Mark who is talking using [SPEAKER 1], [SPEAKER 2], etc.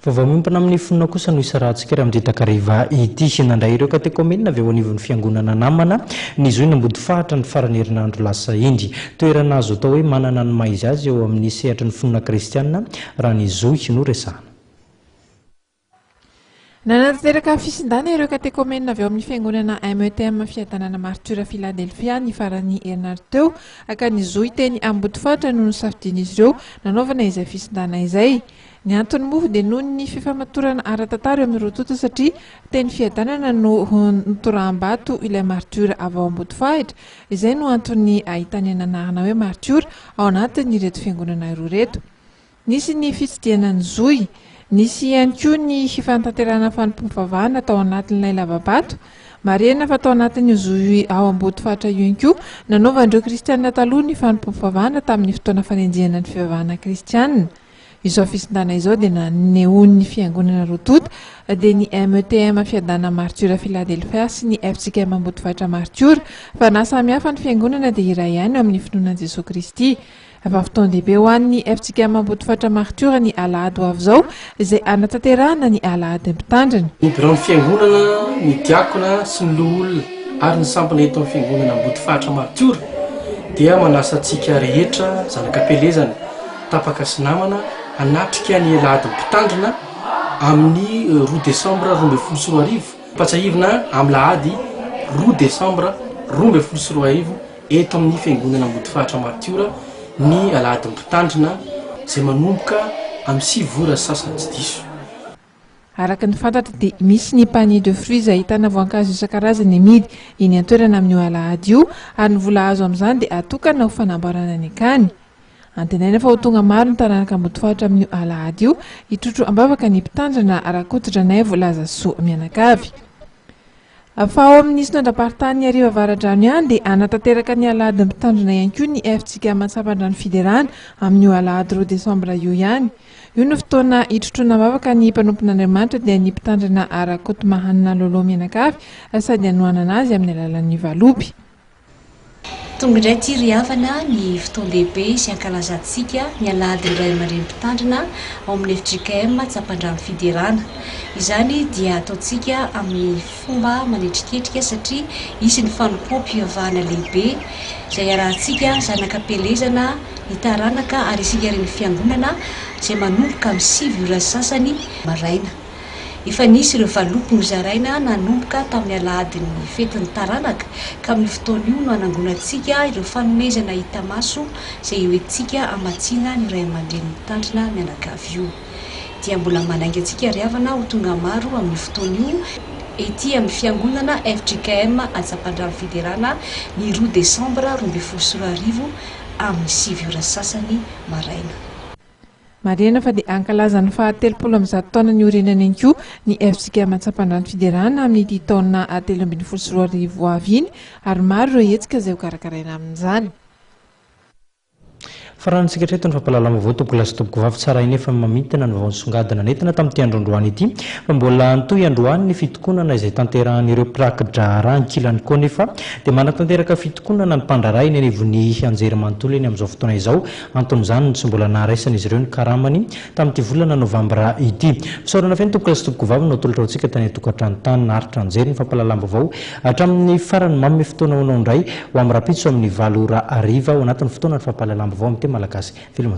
[SPEAKER 1] Vavamompana amin'ny fonona kosa no isarahantsika raha mididakariva ity nandray ireo katekomena avy ao anivon'ny fiangonana namana ny zoy nambody fahatra ny farany herinandro lasa indry toerana azo atao hoe manana ny maizy azy eo amin'ny sehatra ny fonona kristianina raha ny zoy no resahana.
[SPEAKER 2] Nanatanteraka fisindana ireo katekomena avy ao amin'ny fiangonana METM fiadanana Martyra Philadelphia ny farany herinandro teo aka ny zoy teny ambody fahatra no nisafidian'izy ireo nanaovana izay fisindana izay. Ny antony moa dia noho ny fifamatorana ara-tantara eo amin'ny rototo satria teny fiadanana no nitoraham-bato ilay Martyra avy ao ambody fahatra. Izay no antony ahitany anarana hoe Martyra ao anatin' ireto fiangonana roa reto. Nisy ny fitsidiana ny zoy, nisy ihany koa ny fifantanterana fanompoam-pavahana tao anatin'ilay lavabato. Marihana fa tao anatin'ny zoy ao ambody fahatra io ihany koa nanaovan'ireo kristianina taloha ny fanompoam-pavahana tamin'ny fotoana fanenjehana ny fivavahana kristianina. Izao fisindana izao dia nanehoan'ny fiangonana rototo dia ny METM fiadana Martyra Philadelphia sy ny FJKM ambody fahatra Martyra fa na samihafa ny fiangonana dia iray ihany amin'ny finoanan Jesosy Kristy. Efa fotoan-dehibe ho an'ny FJKM ambody fahatra Martyra ny alahady ho avy izao izay anatanterahana ny alahady mpitandrina.
[SPEAKER 3] Ny biran'ny fiangonana, ny diakona sy ny loholona ary ny sampana eto amin'ny fiangonana ambody fahatra Martyra dia manasa antsika rehetra zanakam-pelezana tapaka sy namana anatrika ny alahady mpitandrina amin'ny 2 Desambra 2024 patsahivina amin'ny lahady 2 Desambra 2024 eto amin'ny fiangonana ambody fahatra Martyra ny alahady mpitandrina izay manomboka amin'ny 7 vora sasany tsy diso.
[SPEAKER 2] Araka ny fantatra dia misy ny panier de fruits izay ahitana voankazo isan-karazany amidy eny an-toerana amin'io alahady io ary ny vola azo amin'izany dia atokana ho fanamboarana ny akany. Antenaina fa ho tonga maro ny taranaka ambody fahatra amin'io alahady io hitrotro ambavaka ny mpitandrina rakotra-nay voalaza soa mianakavy. Fa ao amin'ny sinodram-paritany ariva avaradrano ihany dia anatanteraka ny alahady mpitandrina ihany koa ny FJKM Antsapandrano Fiderana amin'io alahady 2 Desambra io ihany. Io no fotoana hitrotrona ambavaka ny mpanompon'Andriamanitra dia ny mpitandrina rakoto mahanana loloha mianakavy sady hanohanana azy amin'ny alalan'ny valopy.
[SPEAKER 4] Tonga indray ty ry havana ny fotoan-dehibe sy ankalazantsika ny alahady iray aman-dreny mpitandrina ao amin'ny FJKM Antsapandrano Fiderana. Izany dia ataontsika amin'ny fomba manetriketrika satria isy ny fanompoam-pivavahana lehibe izay arahantsika zanakam-pelezana ny taranaka ary isika ireny fiangonana izay manomboka amin'ny 7 ora sasany maraina. Efa nisy ireo valopy nozaraina nanomboka tamin'ny alahadin'ny fetin'ny taranaka ka amin'ny fotoana io no anangonantsika ireo fanomezana hita maso izay hoentsika amatsiana ny ray aman-dreny mitandrina mianakavy io. Dia mbola manainga antsika ry havana ho tonga maro amin'ny fotoana io ety amin'ny fiangonana FJKM Antsapandrano Fiderana ny 2 Desambra 2024 amin'ny 7 ora sasany maraina.
[SPEAKER 2] Marihana fa dia ankalazan'ny faha-telopolo amin'ny 100 taona ny orenana ihany koa ny FJKM Antsapandrano Fiderana amin'ity taona 2024 avy iny ary maro ireo hetsika izay ho karakaraina amin'izany.
[SPEAKER 1] Farantsika treto ny fampalalama voatoboka lasa toboka vavy tsara iny efa mamintana ny vaovany songadina nentina tamin'ity andro androany ity fa mbola antoy androany ny fitokonana izay tanterahan'ireo prak-drahara ankilany koa nefa dia manatanteraka fitokonana ny mpandraray ny anivon'ny anjery manontolo eny amin'izao fotoana izao anton'izany no tsy mbola naharaisana izy ireo ny karamany tamin'ity volana novambra ity. Fisaorana feny toboka lasa toboka vavy no atolotra antsika tany tokantrano tany naritra anjery ny fampalalama vaovao hatramin'ny farany mamy fotoana honao indray ho amin'ny rapitso amin'ny 7 ora ariva ao anatin'ny fotoana ny fampalalama vaovao amin'ny malagasy. Film